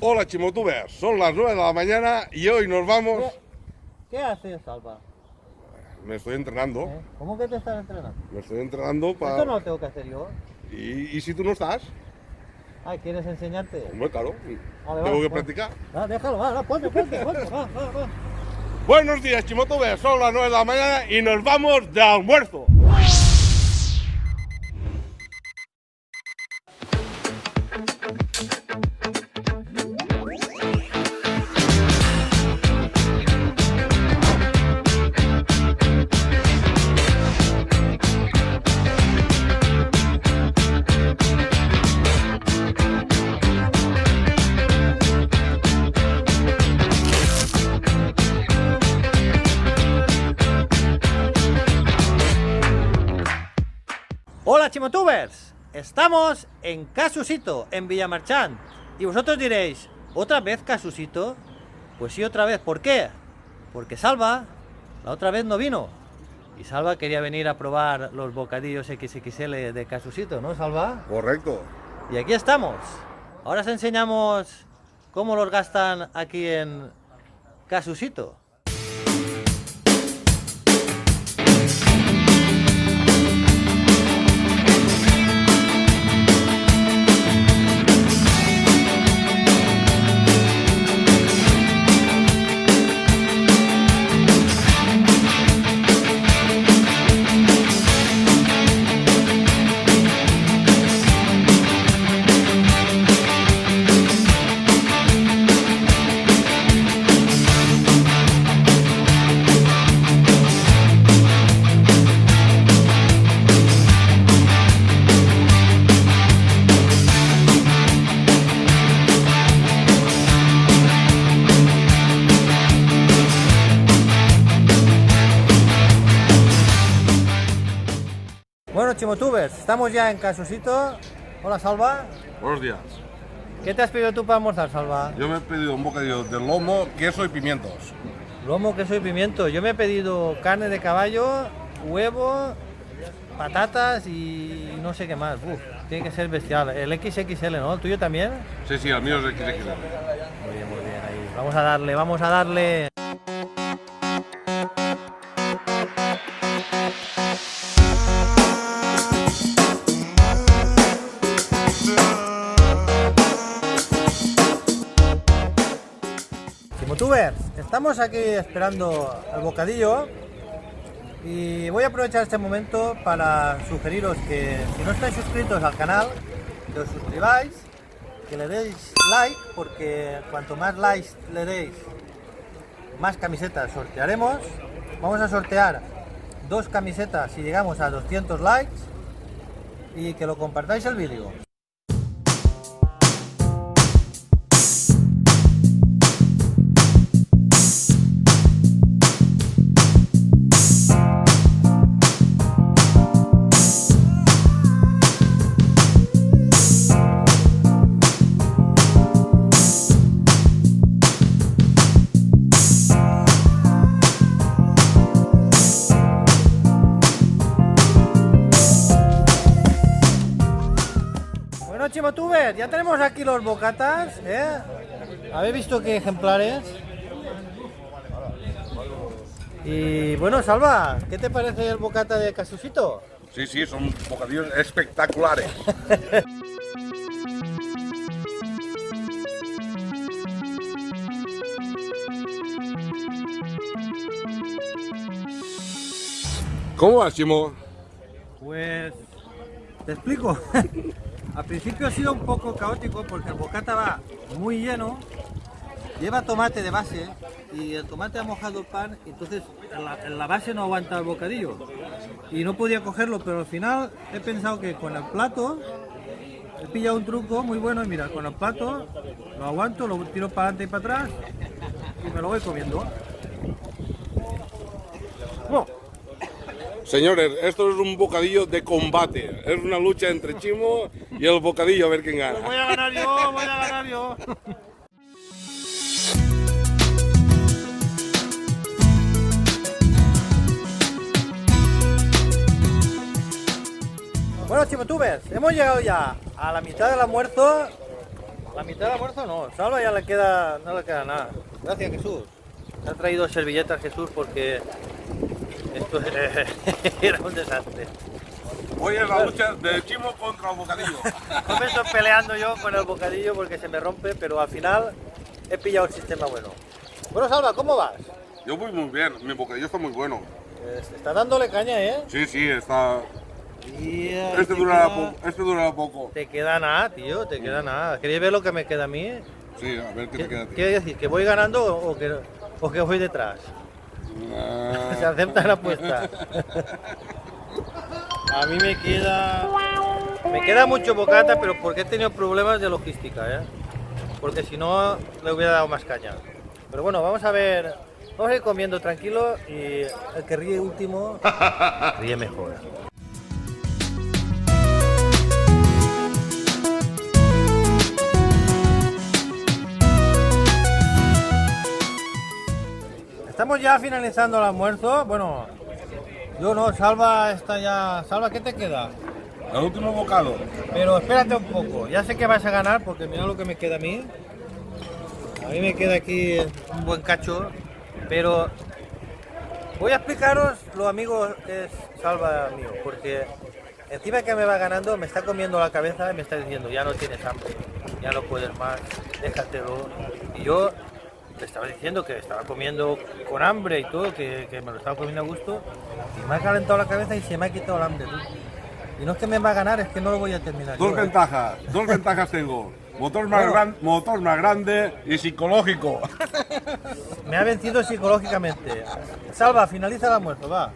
Hola Chimotubers, son las 9 de la mañana y hoy nos vamos... ¿Qué haces, Salva? Me estoy entrenando. ¿Cómo que te estás entrenando? Me estoy entrenando para... Esto no lo tengo que hacer yo. ¿Y si tú no estás? Ah, ¿quieres enseñarte? Hombre, claro. Vale, Tengo que pues. practicar. Ah, déjalo, va, ponte, va. Buenos días Chimotubers, son las 9 de la mañana y nos vamos de almuerzo. Hola Chimotubers, estamos en Casusito, en Villamarchant. Y vosotros diréis, ¿otra vez Casusito? Pues sí, otra vez. ¿Por qué? Porque Salva la otra vez no vino. Y Salva quería venir a probar los bocadillos XXL de Casusito, ¿no, Salva? Correcto. Y aquí estamos. Ahora os enseñamos cómo los gastan aquí en Casusito. Bueno, Chimotubers, estamos ya en Casusito. Hola, Salva. Buenos días. ¿Qué te has pedido tú para almorzar, Salva? Yo me he pedido un bocadillo de lomo, queso y pimientos. Lomo, queso y pimiento. Yo me he pedido carne de caballo, huevo, patatas y no sé qué más. Uf, tiene que ser bestial. El XXL, ¿no? ¿El tuyo también? Sí, el mío es XXL. Muy bien, ahí. Vamos a darle. Chimotubers, estamos aquí esperando el bocadillo y voy a aprovechar este momento para sugeriros que si no estáis suscritos al canal, que os suscribáis, que le deis like, porque cuanto más likes le deis, más camisetas sortearemos. Vamos a sortear 2 camisetas si llegamos a 200 likes y que lo compartáis el vídeo. Bueno, Chimotubers, ya tenemos aquí los bocatas, ¿eh? ¿Habéis visto qué ejemplares? Y bueno, Salva, ¿qué te parece el bocata de Casusito? Sí, son bocadillos espectaculares. ¿Cómo vas, Chimo? Pues te explico. Al principio ha sido un poco caótico porque el bocata va muy lleno, lleva tomate de base y el tomate ha mojado el pan, entonces en la base no aguanta el bocadillo y no podía cogerlo, pero al final he pensado que con el plato he pillado un truco muy bueno y mira, con el plato lo aguanto, lo tiro para adelante y para atrás y me lo voy comiendo. Bueno, Señores, esto es un bocadillo de combate. Es una lucha entre Chimo y el bocadillo, a ver quién gana. voy a ganar yo. Bueno, Chimotubers, hemos llegado ya a la mitad del almuerzo La mitad del almuerzo no, Salva ya le queda, no le queda nada. Gracias, Jesús. Me ha traído servilletas, Jesús, porque esto era un desastre. Hoy es la lucha del chimo contra el bocadillo. No me estoy peleando yo con el bocadillo porque se me rompe, pero al final he pillado el sistema bueno. Bueno, Salva, ¿cómo vas? Yo voy muy bien, mi bocadillo está muy bueno. Está dándole caña, ¿eh? Sí, sí, está... Tía, Este durará poco. Te queda nada, tío, te queda nada. ¿Queréis ver lo que me queda a mí? Sí, a ver qué te queda a ti. ¿Quiere decir que voy ganando o que voy detrás? Se acepta la apuesta. A mí me queda mucho bocata, pero porque he tenido problemas de logística, ¿eh? Porque si no le hubiera dado más caña. Pero bueno, vamos a ir comiendo tranquilo y el que ríe último ríe mejor. Estamos ya finalizando el almuerzo. Bueno, yo no, Salva está ya. Salva, ¿qué te queda? El último bocado. Pero espérate un poco, ya sé que vas a ganar porque mira lo que me queda a mí. A mí me queda aquí un buen cacho, pero voy a explicaros lo amigo que es Salva mío, porque encima que me va ganando me está comiendo la cabeza y me está diciendo ya no tienes hambre, ya no puedes más, déjatelo. Y yo le estaba diciendo que estaba comiendo con hambre y todo, que me lo estaba comiendo a gusto, y me ha calentado la cabeza y se me ha quitado el hambre, tú. Y no es que me va a ganar, es que no lo voy a terminar. Dos ventajas tengo. Motor más grande y psicológico. Me ha vencido psicológicamente. Salva, finaliza el almuerzo, va.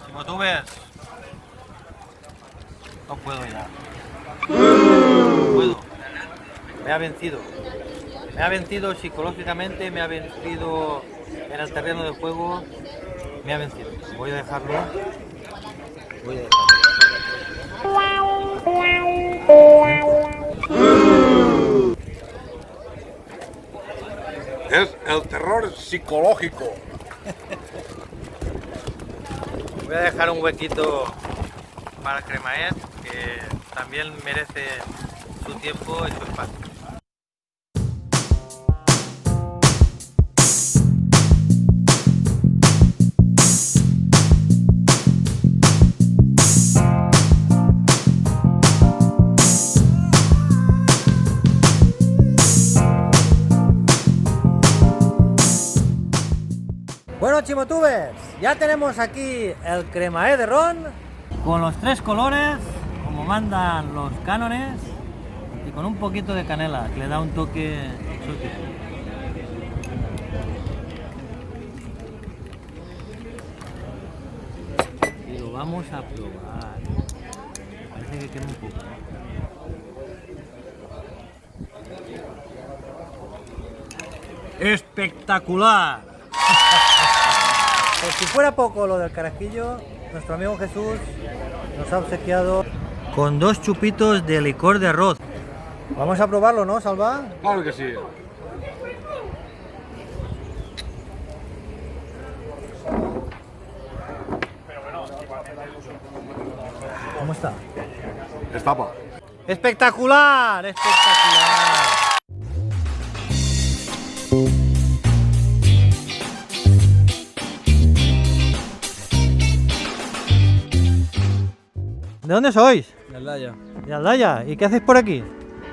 Como tú ves, no puedo ya. No puedo. Me ha vencido. Me ha vencido psicológicamente, me ha vencido en el terreno de juego. Me ha vencido. Voy a dejarlo. Voy a dejarlo. Es el terror psicológico. Voy a dejar un huequito para el Cremaet, que también merece su tiempo y su espacio. Bueno, chimotubes, ya tenemos aquí el Cremaet de ron con los 3 colores, como mandan los cánones, y con un poquito de canela, que le da un toque exótico. Y lo vamos a probar. Parece que queda un poco. ¡Espectacular! Por si fuera poco lo del carajillo, nuestro amigo Jesús nos ha obsequiado con 2 chupitos de licor de arroz. Vamos a probarlo, ¿no, Salva? Claro que sí. ¿Cómo está? Estapa. ¡Espectacular! ¡Espectacular! ¿De dónde sois? De Aldaya. De Aldaya. ¿Y qué hacéis por aquí?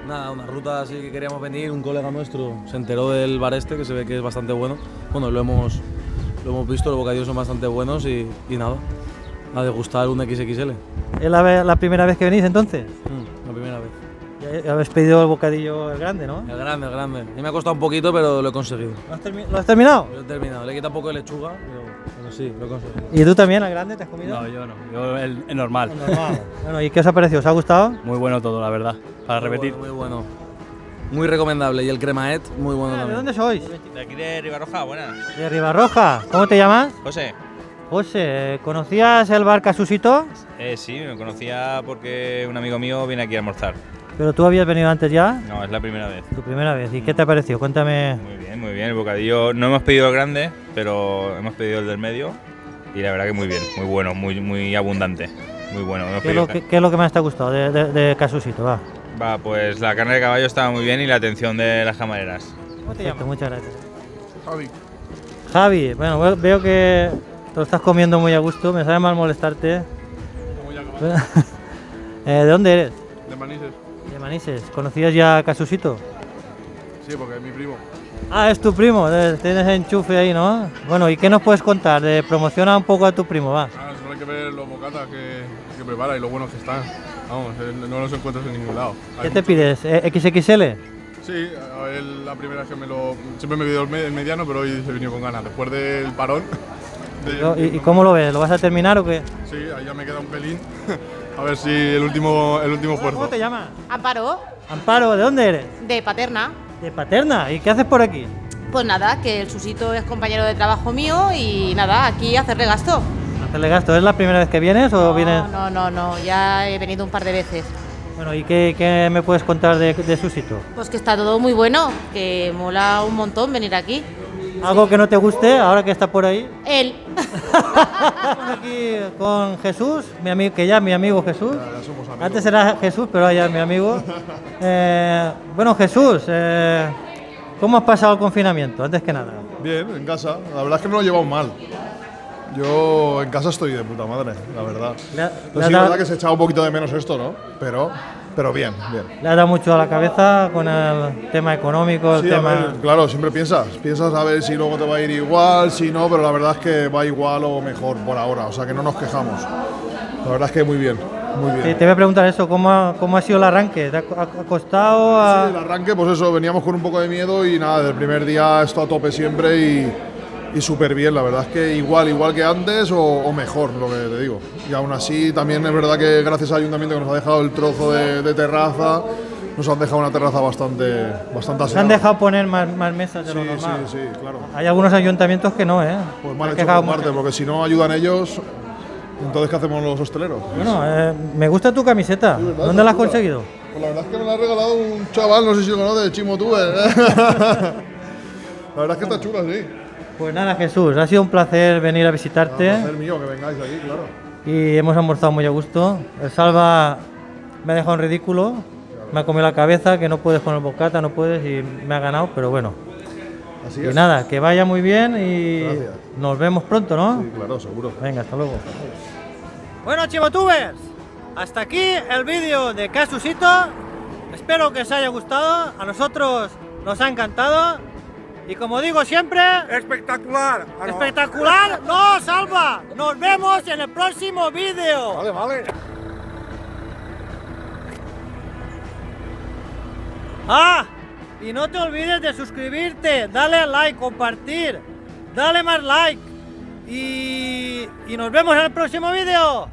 Nada, una ruta así que queríamos venir, un colega nuestro se enteró del bar este, que se ve que es bastante bueno. Bueno, lo hemos visto, los bocadillos son bastante buenos y nada, a degustar un XXL. ¿Es la primera vez que venís entonces? La primera vez. Ya habéis pedido el bocadillo el grande, ¿no? El grande, el grande. Y me ha costado un poquito, pero lo he conseguido. ¿Lo has terminado? Lo he terminado, le quita un poco de lechuga, pero sí, lo he conseguido. ¿Y tú también, el grande, te has comido? No, yo no, yo el normal. El normal. Bueno, ¿y qué os ha parecido? ¿Os ha gustado? Muy bueno todo, la verdad, para repetir. Muy bueno. muy recomendable. Y el cremaet, muy bueno ¿De también. dónde sois? De aquí de Ribarroja, buenas. De Ribarroja. ¿Cómo te llamas? José, José, ¿conocías el bar Casusito? sí, me conocía porque un amigo mío viene aquí a almorzar. Pero tú habías venido antes ya, No, es la primera vez. tu primera vez. ¿Y qué te ha parecido? Cuéntame. Muy bien, el bocadillo. No hemos pedido el grande, pero hemos pedido el del medio. Y la verdad que muy bien, muy bueno, muy abundante. Muy bueno. Hemos ¿Qué es, lo pedido- qué es lo que más te ha gustado de Casusito? Va. Va, pues la carne de caballo estaba muy bien y la atención de las camareras. ¿Cómo te llamas? Muchas gracias. Javi. Javi, bueno, veo que te lo estás comiendo muy a gusto. Me sabe mal molestarte. ¿De dónde eres? De Manises. De Manises. ¿Conocías ya a Casusito? Sí, porque es mi primo. Ah, es tu primo, tienes enchufe ahí, ¿no? Bueno, ¿y qué nos puedes contar? Promociona un poco a tu primo, va. Solo hay que ver los bocatas que prepara y lo buenos que están. Vamos, no los encuentras en ningún lado. ¿Qué te pides? ¿XXL? Sí, a ver, la primera vez que siempre me he pedido el mediano, pero hoy se venido con ganas. Después del parón. ¿Y cómo lo ves? ¿Lo vas a terminar o qué? Sí, ahí ya me queda un pelín. A ver si el último esfuerzo. ¿Cómo te llamas? Amparo, Amparo, ¿de dónde eres? de Paterna. De Paterna. ¿Y qué haces por aquí? Pues nada, que el Susito es compañero de trabajo mío y nada, aquí a hacerle gasto. Hacerle gasto. ¿Es la primera vez que vienes o vienes...? No, ya he venido un par de veces. Bueno, ¿y qué me puedes contar de Susito? Pues que está todo muy bueno, que mola un montón venir aquí. ¿Algo que no te guste ahora que está por ahí? Él. Estamos aquí con Jesús, mi amigo, que ya es mi amigo Jesús. Ya somos amigos. Antes era Jesús, pero ahora ya es mi amigo. Bueno, Jesús, ¿cómo has pasado el confinamiento? Antes que nada. Bien, en casa. La verdad es que no lo he llevado mal. Yo en casa estoy de puta madre, la verdad. Le Pero sí, es verdad que se echaba un poquito de menos esto, ¿no? Pero bien, bien. ha dado mucho a la cabeza con el tema económico, el Sí, a tema... ver, claro, siempre piensas a ver si luego te va a ir igual, si no, pero la verdad es que va igual o mejor por ahora, o sea que no nos quejamos. La verdad es que muy bien, muy Sí, bien. te voy a preguntar eso, ¿cómo ha sido el arranque? ¿Te ha costado? Sí, el arranque, pues eso, veníamos con un poco de miedo y nada, desde el primer día esto a tope siempre y súper bien, la verdad es que igual que antes o mejor, lo que te digo. Y aún así también es verdad que gracias al ayuntamiento que nos ha dejado el trozo de terraza, nos han dejado una terraza bastante Se han aseada. dejado poner más mesas de Sí, lo normal. sí, claro. Hay algunos ayuntamientos que no, ¿eh? Pues Se mal han hecho quejado por parte, mucho. porque si no ayudan ellos, entonces ¿qué hacemos los hosteleros? Bueno, me gusta tu camiseta. ¿verdad? ¿Dónde la has Chula. conseguido? Pues la verdad es que me la ha regalado un chaval, no sé si lo conoces, Chimo Tuber. La verdad es que está chula, sí. Pues nada, Jesús, ha sido un placer venir a visitarte. Es mío que vengáis aquí, claro. Y hemos almorzado muy a gusto. El Salva me ha dejado en ridículo, me ha comido la cabeza, que no puedes con el bocata, no puedes y me ha ganado, pero bueno. Así Y es. nada, que vaya muy bien y Gracias. nos vemos pronto, ¿no? Sí, claro, seguro. Venga, hasta luego. Bueno, chivotubers, hasta aquí el vídeo de Casusito. Espero que os haya gustado, a nosotros nos ha encantado. Y como digo siempre, ¡Espectacular! ¡espectacular! ¡No, Salva! ¡Nos vemos en el próximo vídeo! Vale. ¡Ah! Y no te olvides de suscribirte, dale a like, compartir, dale más like. Y nos vemos en el próximo vídeo.